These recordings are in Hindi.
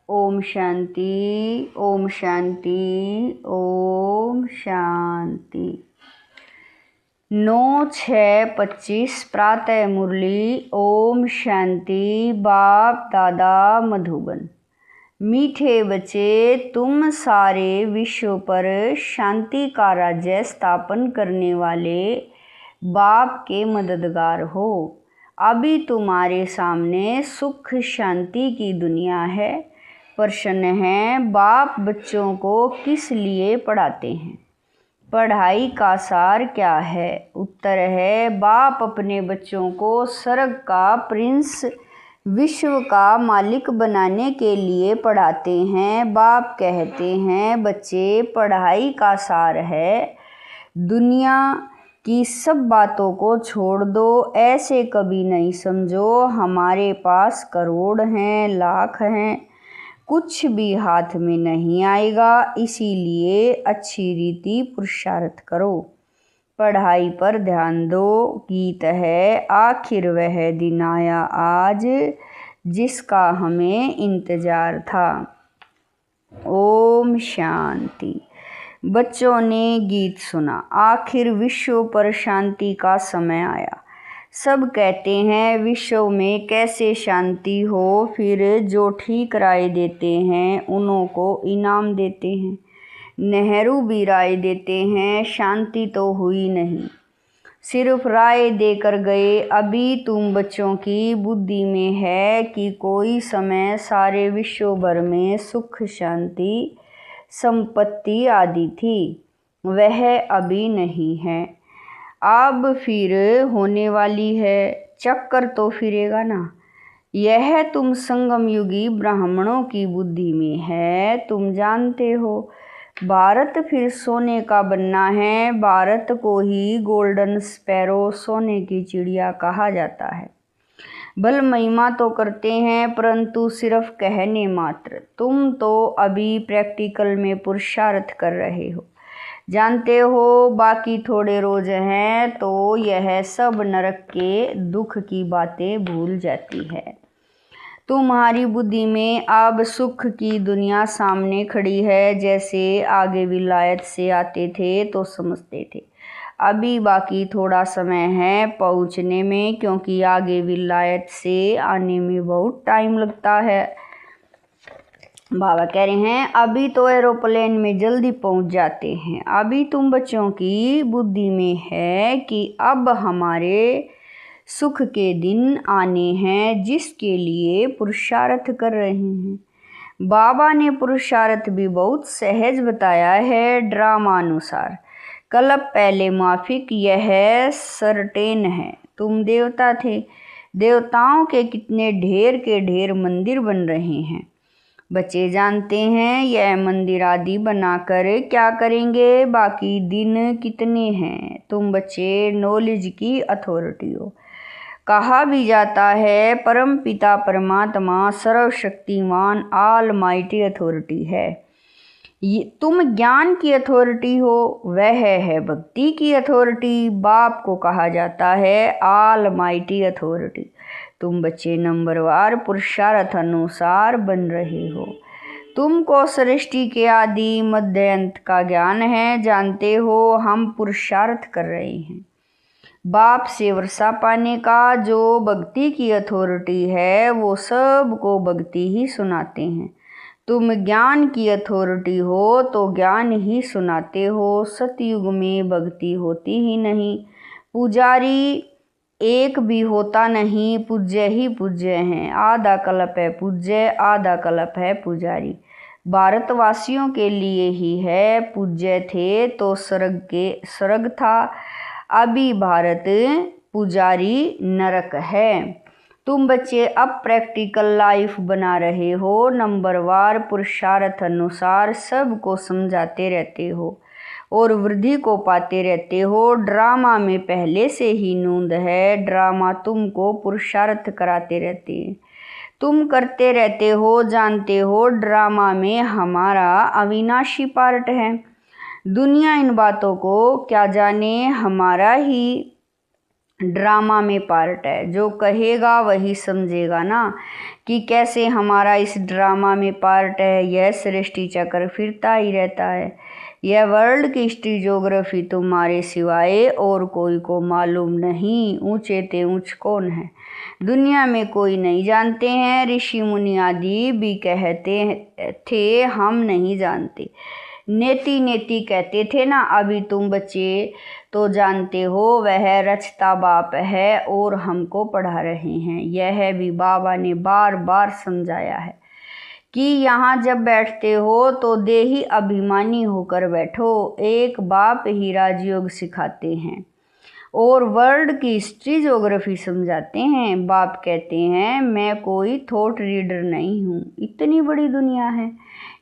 ओम शांति, ओम शांति, ओम शांति। 9/6/25 प्रातः मुरली। ओम शांति। बाप दादा मधुबन। मीठे बच्चे, तुम सारे विश्व पर शांति का राज्य स्थापन करने वाले बाप के मददगार हो। अभी तुम्हारे सामने सुख शांति की दुनिया है। प्रश्न है, बाप बच्चों को किस लिए पढ़ाते हैं? पढ़ाई का सार क्या है? उत्तर है, बाप अपने बच्चों को स्वर्ग का प्रिंस, विश्व का मालिक बनाने के लिए पढ़ाते हैं। बाप कहते हैं, बच्चे, पढ़ाई का सार है दुनिया की सब बातों को छोड़ दो। ऐसे कभी नहीं समझो हमारे पास करोड़ हैं, लाख हैं, कुछ भी हाथ में नहीं आएगा। इसीलिए अच्छी रीति पुरुषार्थ करो, पढ़ाई पर ध्यान दो। गीत है, आखिर वह दिन आया आज जिसका हमें इंतजार था। ओम शांति। बच्चों ने गीत सुना। आखिर विश्व पर शांति का समय आया। सब कहते हैं विश्व में कैसे शांति हो, फिर जो ठीक राय देते हैं उन्हों को इनाम देते हैं। नेहरू भी राय देते हैं, शांति तो हुई नहीं, सिर्फ राय देकर गए। अभी तुम बच्चों की बुद्धि में है कि कोई समय सारे विश्व भर में सुख शांति संपत्ति आदि थी, वह अभी नहीं है, अब फिर होने वाली है। चक्कर तो फिरेगा ना। यह तुम संगम युगी ब्राह्मणों की बुद्धि में है। तुम जानते हो भारत फिर सोने का बनना है। भारत को ही गोल्डन स्पैरो, सोने की चिड़िया कहा जाता है। बल महिमा तो करते हैं परंतु सिर्फ कहने मात्र। तुम तो अभी प्रैक्टिकल में पुरुषार्थ कर रहे हो। जानते हो बाकी थोड़े रोज हैं तो यह सब नरक के दुख की बातें भूल जाती है। तुम्हारी बुद्धि में अब सुख की दुनिया सामने खड़ी है। जैसे आगे विलायत से आते थे तो समझते थे, अभी बाकी थोड़ा समय है पहुंचने में, क्योंकि आगे विलायत से आने में बहुत टाइम लगता है। बाबा कह रहे हैं अभी तो एरोप्लेन में जल्दी पहुंच जाते हैं। अभी तुम बच्चों की बुद्धि में है कि अब हमारे सुख के दिन आने हैं जिसके लिए पुरुषार्थ कर रहे हैं। बाबा ने पुरुषार्थ भी बहुत सहज बताया है ड्रामा अनुसार। कल्प पहले माफिक, यह सर्टेन है। तुम देवता थे, देवताओं के कितने ढेर के ढेर मंदिर बन रहे हैं। बच्चे जानते हैं यह मंदिर आदि बनाकर क्या करेंगे, बाकी दिन कितने हैं। तुम बच्चे नॉलेज की अथॉरिटी हो। कहा भी जाता है परम पिता परमात्मा सर्वशक्तिमान ऑल माइटी अथॉरिटी है। तुम ज्ञान की अथॉरिटी हो, वह है भक्ति की अथॉरिटी। बाप को कहा जाता है ऑल माइटी अथॉरिटी। तुम बच्चे नंबरवार पुरुषार्थ अनुसार बन रहे हो। तुमको सृष्टि के आदि मध्य अंत का ज्ञान है। जानते हो हम पुरुषार्थ कर रहे हैं बाप से वर्षा पाने का। जो भक्ति की अथॉरिटी है वो सबको भक्ति ही सुनाते हैं। तुम ज्ञान की अथॉरिटी हो तो ज्ञान ही सुनाते हो। सतयुग में भक्ति होती ही नहीं, पुजारी एक भी होता नहीं, पूज्य ही पूज्य हैं। आधा कल्प है पूज्य, आधा कल्प है पुजारी। भारतवासियों के लिए ही है, पूज्य थे तो स्वर्ग था, अभी भारत पुजारी नरक है। तुम बच्चे अब प्रैक्टिकल लाइफ बना रहे हो, नंबरवार पुरुषार्थ अनुसार सबको समझाते रहते हो और वृद्धि को पाते रहते हो। ड्रामा में पहले से ही नूंद है, ड्रामा तुमको पुरुषार्थ कराते रहते हैं। तुम करते रहते हो, जानते हो ड्रामा में हमारा अविनाशी पार्ट है। दुनिया इन बातों को क्या जाने, हमारा ही ड्रामा में पार्ट है, जो कहेगा वही समझेगा ना कि कैसे हमारा इस ड्रामा में पार्ट है। यह सृष्टि चक्र फिरता ही रहता है। यह वर्ल्ड की हिस्ट्री ज्योग्राफी तुम्हारे सिवाय और कोई को मालूम नहीं। ऊंचे ते ऊंच कौन है दुनिया में कोई नहीं जानते हैं। ऋषि मुनि आदि भी कहते थे हम नहीं जानते। नेति नेति कहते थे ना। अभी तुम बच्चे तो जानते हो वह रचता बाप है और हमको पढ़ा रहे हैं। यह भी बाबा ने बार बार समझाया है कि यहाँ जब बैठते हो तो देही अभिमानी होकर बैठो। एक बाप ही राजयोग सिखाते हैं और वर्ल्ड की हिस्ट्री ज्योग्राफी समझाते हैं। बाप कहते हैं मैं कोई थॉट रीडर नहीं हूँ। इतनी बड़ी दुनिया है,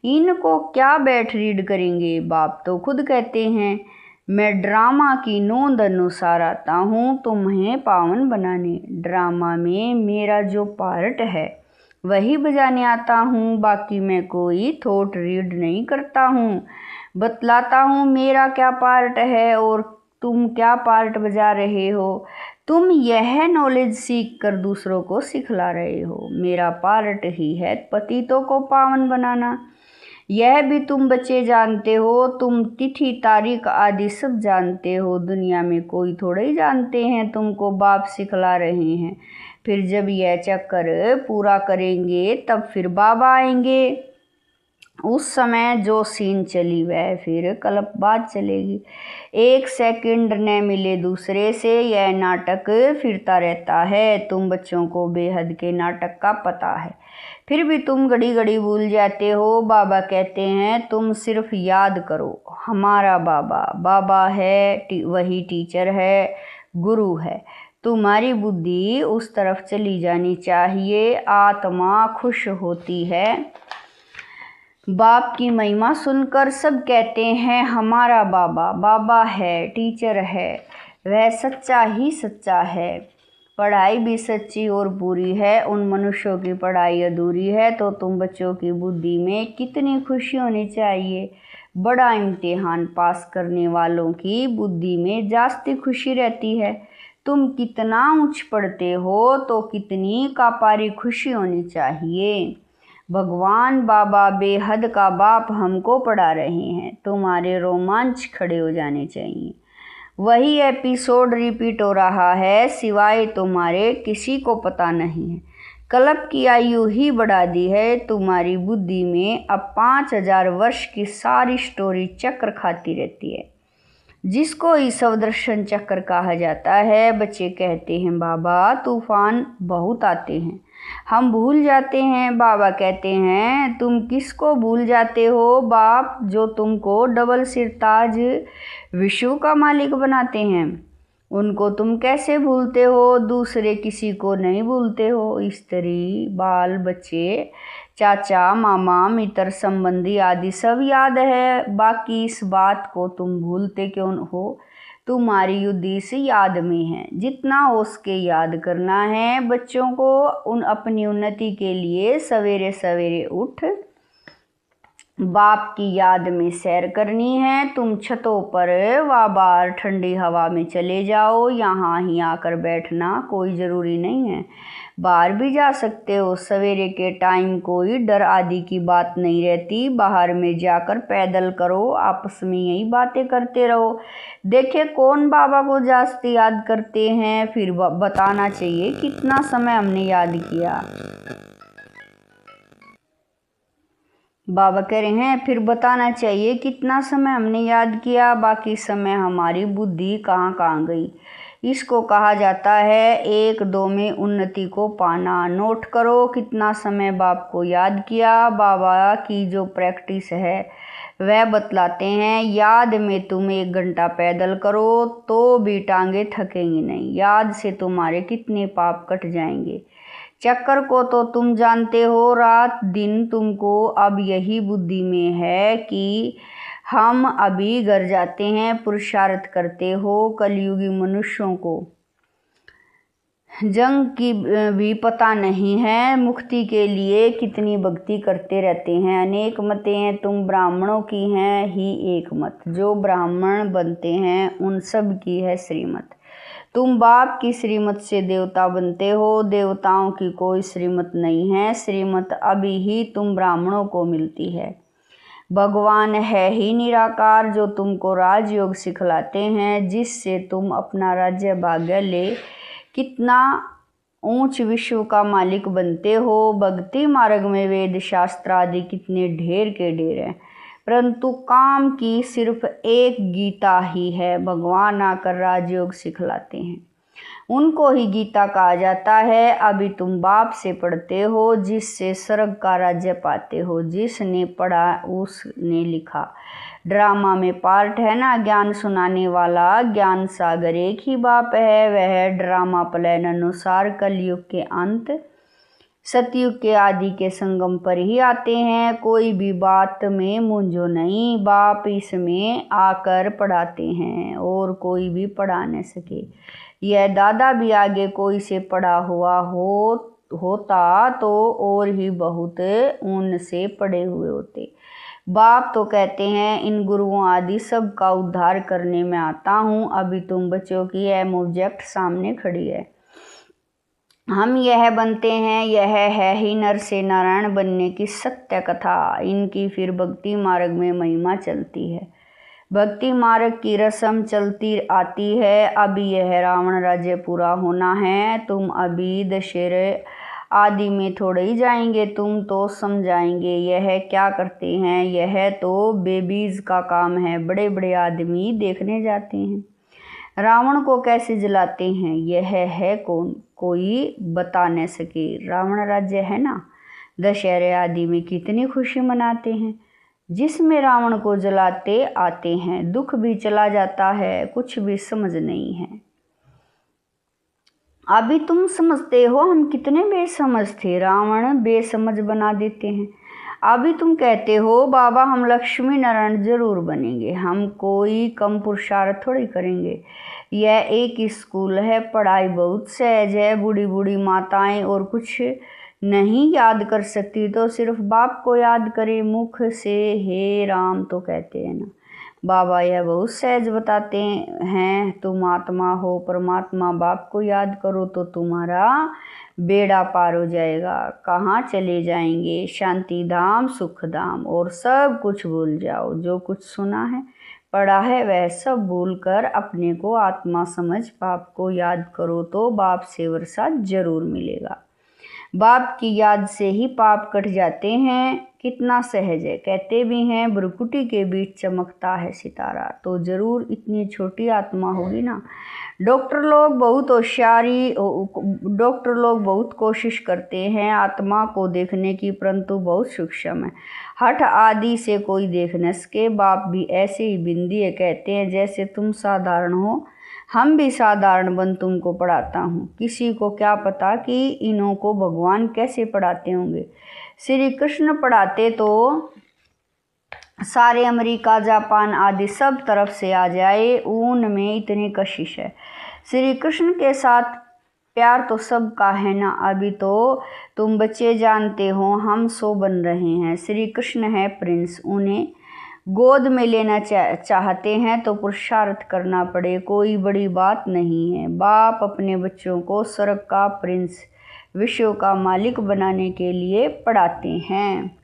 इनको क्या बैठ रीड करेंगे। बाप तो खुद कहते हैं मैं ड्रामा की नोंद अनुसार आता हूँ तुम्हें पावन बनाने। ड्रामा में मेरा जो पार्ट है वही बजाने आता हूँ। बाकी मैं कोई थॉट रीड नहीं करता हूँ। बतलाता हूँ मेरा क्या पार्ट है और तुम क्या पार्ट बजा रहे हो। तुम यह नॉलेज सीख कर दूसरों को सिखला रहे हो। मेरा पार्ट ही है पतितों को पावन बनाना। यह भी तुम बच्चे जानते हो। तुम तिथि तारीख आदि सब जानते हो। दुनिया में कोई थोड़े ही जानते हैं। तुमको बाप सिखला रहे हैं। फिर जब यह चक्कर पूरा करेंगे तब फिर बाबा आएंगे। उस समय जो सीन चली वह फिर कल्प बाद चलेगी। एक सेकंड न मिले दूसरे से यह नाटक फिरता रहता है। तुम बच्चों को बेहद के नाटक का पता है, फिर भी तुम घड़ी घड़ी भूल जाते हो। बाबा कहते हैं तुम सिर्फ याद करो हमारा बाबा। बाबा है वही टीचर है, गुरु है। तुम्हारी बुद्धि उस तरफ चली जानी चाहिए। आत्मा खुश होती है। बाप की महिमा सुनकर सब कहते हैं हमारा बाबा। बाबा है, टीचर है, वह सच्चा ही सच्चा है। पढ़ाई भी सच्ची और पूरी है। उन मनुष्यों की पढ़ाई अधूरी है तो तुम बच्चों की बुद्धि में कितनी खुशी होनी चाहिए। बड़ा इम्तिहान पास करने वालों की बुद्धि में जास्ती खुशी रहती है। तुम कितना ऊंच पढ़ते हो तो कितनी कापारी खुशी होनी चाहिए। भगवान बाबा बेहद का बाप हमको पढ़ा रहे हैं। तुम्हारे रोमांच खड़े हो जाने चाहिए। वही एपिसोड रिपीट हो रहा है, सिवाय तुम्हारे किसी को पता नहीं है। कल्प की आयु ही बढ़ा दी है तुम्हारी बुद्धि में। अब 5000 वर्ष की सारी स्टोरी चक्र खाती रहती है, जिसको ईश्वर दर्शन चक्र कहा जाता है। बच्चे कहते हैं बाबा तूफान बहुत आते हैं, हम भूल जाते हैं। बाबा कहते हैं तुम किसको भूल जाते हो बाप, जो तुमको डबल सिरताज विश्व का मालिक बनाते हैं। उनको तुम कैसे भूलते हो। दूसरे किसी को नहीं भूलते हो। स्त्री, बाल बच्चे, चाचा, मामा, मित्र, संबंधी आदि सब याद है। बाकी इस बात को तुम भूलते क्यों हो। तुम्हारी उद्देश्य याद में है। जितना हो सके याद करना है। बच्चों को अपनी उन्नति के लिए सवेरे सवेरे उठ बाप की याद में सैर करनी है। तुम छतों पर व बाहर ठंडी हवा में चले जाओ। यहाँ ही आकर बैठना कोई ज़रूरी नहीं है, बाहर भी जा सकते हो। सवेरे के टाइम कोई डर आदि की बात नहीं रहती। बाहर में जाकर पैदल करो, आपस में यही बातें करते रहो। देखे कौन बाबा को जास्ती याद करते हैं, फिर बताना चाहिए कितना समय हमने याद किया। बाबा कह रहे हैं फिर बताना चाहिए कितना समय हमने याद किया। बाकी समय हमारी बुद्धि कहाँ कहाँ गई। इसको कहा जाता है 1-2 में उन्नति को पाना। नोट करो कितना समय बाप को याद किया। बाबा की जो प्रैक्टिस है वह बतलाते हैं। याद में तुम 1 घंटा पैदल करो तो भी टांगे थकेंगी नहीं। याद से तुम्हारे कितने पाप कट जाएंगे। चक्कर को तो तुम जानते हो, रात दिन तुमको अब यही बुद्धि में है कि हम अभी घर जाते हैं। पुरुषार्थ करते हो। कलयुगी मनुष्यों को जंग की भी पता नहीं है। मुक्ति के लिए कितनी भक्ति करते रहते हैं। अनेक मतें हैं, तुम ब्राह्मणों की हैं ही एक मत। जो ब्राह्मण बनते हैं उन सब की है श्रीमत। तुम बाप की श्रीमत से देवता बनते हो, देवताओं की कोई श्रीमत नहीं है, श्रीमत अभी ही तुम ब्राह्मणों को मिलती है। भगवान है ही निराकार जो तुमको राजयोग सिखलाते हैं, जिससे तुम अपना राज्य भाग्य ले कितना ऊंच विश्व का मालिक बनते हो। भक्ति मार्ग में वेद शास्त्र आदि कितने ढेर के ढेर हैं, परंतु काम की सिर्फ एक गीता ही है। भगवान आकर राजयोग सिखलाते हैं, उनको ही गीता कहा जाता है। अभी तुम बाप से पढ़ते हो, जिससे स्वर्ग का राज्य पाते हो। जिसने पढ़ा उसने लिखा। ड्रामा में पार्ट है ना, ज्ञान सुनाने वाला ज्ञान सागर एक ही बाप है। वह ड्रामा प्लान अनुसार कलयुग के अंत सतयुग के आदि के संगम पर ही आते हैं। कोई भी बात में मूंझो नहीं, बाप इसमें आकर पढ़ाते हैं और कोई भी पढ़ा न सके। यह दादा भी आगे कोई से पढ़ा हुआ होता तो और ही बहुत उनसे पढ़े हुए होते। बाप तो कहते हैं इन गुरुओं आदि सब का उद्धार करने में आता हूँ। अभी तुम बच्चों की यह ऑब्जेक्ट सामने खड़ी है। हम यह बनते हैं, यह है ही नर से नारायण बनने की सत्य कथा। इनकी फिर भक्ति मार्ग में महिमा चलती है, भक्ति मार्ग की रस्म चलती आती है। अभी यह रावण राज्य पूरा होना है। तुम अभी दशहरे आदि में थोड़े ही जाएंगे, तुम तो समझाएंगे यह क्या करते हैं। यह तो बेबीज का काम है, बड़े बड़े आदमी देखने जाते हैं। रावण को कैसे जलाते हैं यह है कौन, कोई बता न सके। रावण राज्य है ना, दशहरे आदि में कितनी खुशी मनाते हैं, जिसमें रावण को जलाते आते हैं। दुख भी चला जाता है, कुछ भी समझ नहीं है। अभी तुम समझते हो हम कितने बेसमझ थे, रावण बेसमझ बना देते हैं। अभी तुम कहते हो बाबा हम लक्ष्मी नारायण जरूर बनेंगे, हम कोई कम पुरुषार्थ थोड़ी करेंगे। यह एक स्कूल है, पढ़ाई बहुत सहज है। बूढ़ी बूढ़ी माताएं और कुछ नहीं याद कर सकती तो सिर्फ बाप को याद करे मुख से, हे राम तो कहते हैं ना। बाबा यह बहुत सहज बताते हैं, तुम आत्मा हो परमात्मा, बाप को याद करो तो तुम्हारा बेड़ा पार हो जाएगा। कहाँ चले जाएंगे, शांति धाम सुख धाम, और सब कुछ भूल जाओ। जो कुछ सुना है पढ़ा है वह सब भूल कर अपने को आत्मा समझ बाप को याद करो तो बाप से वर्षा जरूर मिलेगा। बाप की याद से ही पाप कट जाते हैं। कितना सहज है, कहते भी हैं भ्रुकुटी के बीच चमकता है सितारा, तो जरूर इतनी छोटी आत्मा होगी ना। डॉक्टर लोग बहुत कोशिश करते हैं आत्मा को देखने की, परंतु बहुत सूक्ष्म है, हठ आदि से कोई देख न सके। बाप भी ऐसे ही बिंदी है, कहते हैं जैसे तुम साधारण हो हम भी साधारण बन तुमको पढ़ाता हूँ। किसी को क्या पता कि इन्हों को भगवान कैसे पढ़ाते होंगे। श्री कृष्ण पढ़ाते तो सारे अमेरिका जापान आदि सब तरफ से आ जाए, उनमें इतनी कशिश है। श्री कृष्ण के साथ प्यार तो सबका है ना। अभी तो तुम बच्चे जानते हो हम सो बन रहे हैं। श्री कृष्ण है प्रिंस, उन्हें गोद में लेना चाहते हैं तो पुरुषार्थ करना पड़े, कोई बड़ी बात नहीं है। बाप अपने बच्चों को स्वर्ग का प्रिंस विश्व का मालिक बनाने के लिए पढ़ाते हैं।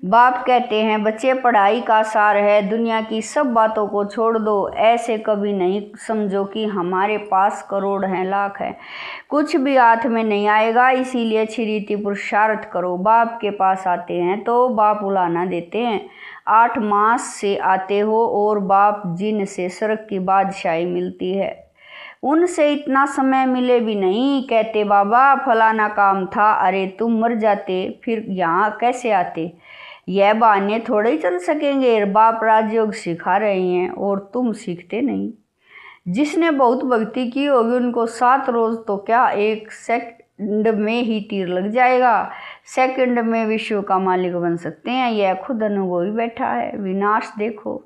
बाप कहते हैं बच्चे पढ़ाई का सार है, दुनिया की सब बातों को छोड़ दो। ऐसे कभी नहीं समझो कि हमारे पास करोड़ हैं लाख हैं, कुछ भी हाथ में नहीं आएगा। इसीलिए अच्छी रीति पुरुषार्थ करो। बाप के पास आते हैं तो बाप उलाना देते हैं। 8 मास से आते हो और बाप जिन से स्वर्ग की बादशाही मिलती है, उनसे इतना समय मिले भी नहीं। कहते बाबा फलाना काम था, अरे तुम मर जाते फिर यहाँ कैसे आते। यह बहाने थोड़े ही चल सकेंगे। बाप राजयोग सिखा रहे हैं और तुम सीखते नहीं। जिसने बहुत भक्ति की होगी उनको 7 रोज तो क्या 1 सेकंड में ही तीर लग जाएगा। सेकंड में विश्व का मालिक बन सकते हैं। यह खुद अनुभवी बैठा है। विनाश देखा,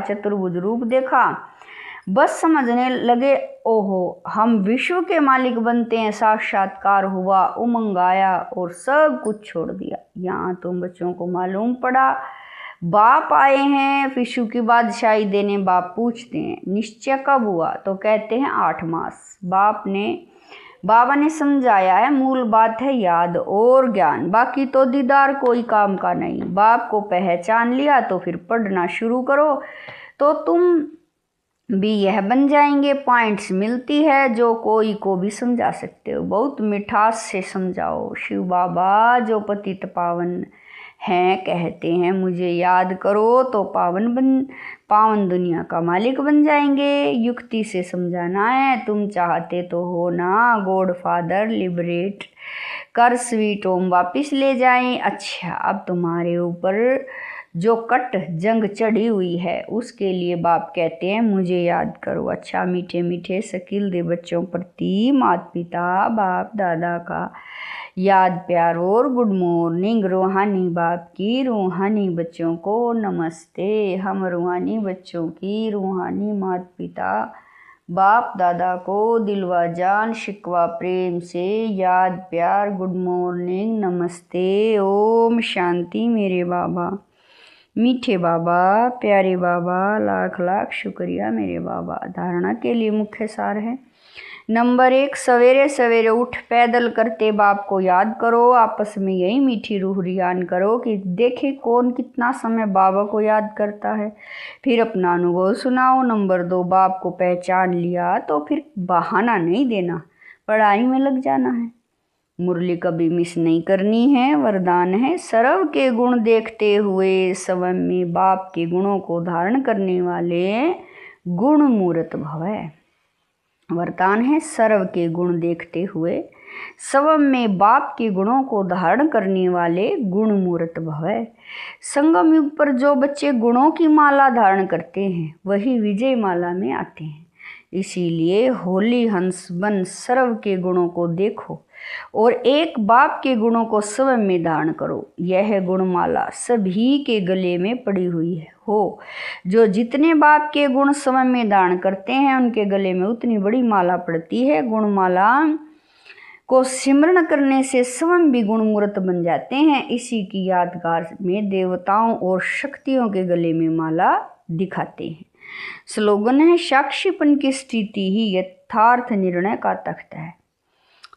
चतुर्भुज रूप देखा, बस समझने लगे ओहो हम विश्व के मालिक बनते हैं। साक्षात्कार हुआ, उमंग आया और सब कुछ छोड़ दिया। यहाँ तुम बच्चों को मालूम पड़ा बाप आए हैं विशु की बादशाही देने। बाप पूछते हैं निश्चय कब हुआ, तो कहते हैं 8 मास। बाबा ने समझाया है मूल बात है याद और ज्ञान, बाकी तो दीदार कोई काम का नहीं। बाप को पहचान लिया तो फिर पढ़ना शुरू करो तो तुम भी यह बन जाएंगे। पॉइंट्स मिलती है जो कोई को भी समझा सकते हो, बहुत मिठास से समझाओ। शिव बाबा जो पतित पावन हैं कहते हैं मुझे याद करो तो पावन दुनिया का मालिक बन जाएंगे। युक्ति से समझाना है, तुम चाहते तो हो ना गॉड फादर लिबरेट कर स्वीट होम वापिस ले जाएं। अच्छा अब तुम्हारे ऊपर जो कट जंग चढ़ी हुई है उसके लिए बाप कहते हैं मुझे याद करो। अच्छा मीठे मीठे शकील दे बच्चों प्रति माता पिता बाप दादा का याद प्यार और गुड मॉर्निंग। रूहानी बाप की रूहानी बच्चों को नमस्ते। हम रूहानी बच्चों की रूहानी माता पिता बाप दादा को दिलवा जान शिकवा प्रेम से याद प्यार गुड मॉर्निंग नमस्ते। ओम शांति। मेरे बाबा मीठे बाबा प्यारे बाबा लाख लाख शुक्रिया मेरे बाबा। धारणा के लिए मुख्य सार है नंबर 1, सवेरे सवेरे उठ पैदल करते बाप को याद करो। आपस में यही मीठी रूह रियान करो कि देखे कौन कितना समय बाबा को याद करता है, फिर अपना अनुभव सुनाओ। नंबर 2, बाप को पहचान लिया तो फिर बहाना नहीं देना, पढ़ाई में लग जाना है। मुरली कभी मिस नहीं करनी है, वरदान है सर्व के गुण देखते हुए स्वयं में बाप के गुणों को धारण करने वाले गुण मूर्त भव है। वरदान है सर्व के गुण देखते हुए स्वयं में बाप के गुणों को धारण करने वाले गुण मूर्त भव है। संगम युग पर जो बच्चे गुणों की माला धारण करते हैं वही विजय माला में आते हैं। इसीलिए होली हंस बन सर्व के गुणों को देखो और एक बाप के गुणों को स्वयं में धारण करो। यह गुणमाला सभी के गले में पड़ी हुई है हो। जो जितने बाप के गुण स्वयं में धारण करते हैं उनके गले में उतनी बड़ी माला पड़ती है। गुणमाला को सिमरण करने से स्वयं भी गुण मूर्त बन जाते हैं। इसी की यादगार में देवताओं और शक्तियों के गले में माला दिखाते हैं। स्लोगन है साक्षीपन की स्थिति ही यथार्थ निर्णय का तख्त है।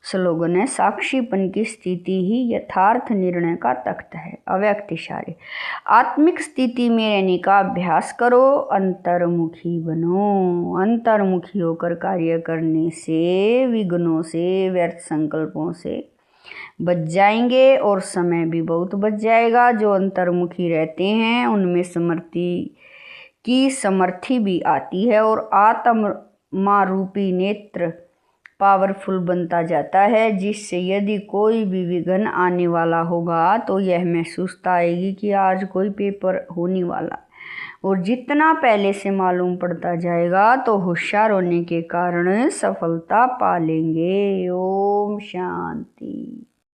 स्लोगन है साक्षीपन की स्थिति ही यथार्थ निर्णय का तख्त है। अव्यक्त इशारे आत्मिक स्थिति में रहने का अभ्यास करो, अंतर्मुखी बनो। अंतर्मुखी होकर कार्य करने से विघ्नों से व्यर्थ संकल्पों से बच जाएंगे और समय भी बहुत बच जाएगा। जो अंतर्मुखी रहते हैं उनमें समर्थी भी आती है और आत्मा रूपी नेत्र पावरफुल बनता जाता है, जिससे यदि कोई भी विघ्न आने वाला होगा तो यह महसूसता आएगी कि आज कोई पेपर होने वाला, और जितना पहले से मालूम पड़ता जाएगा तो होशियार होने के कारण सफलता पा लेंगे। ओम शांति।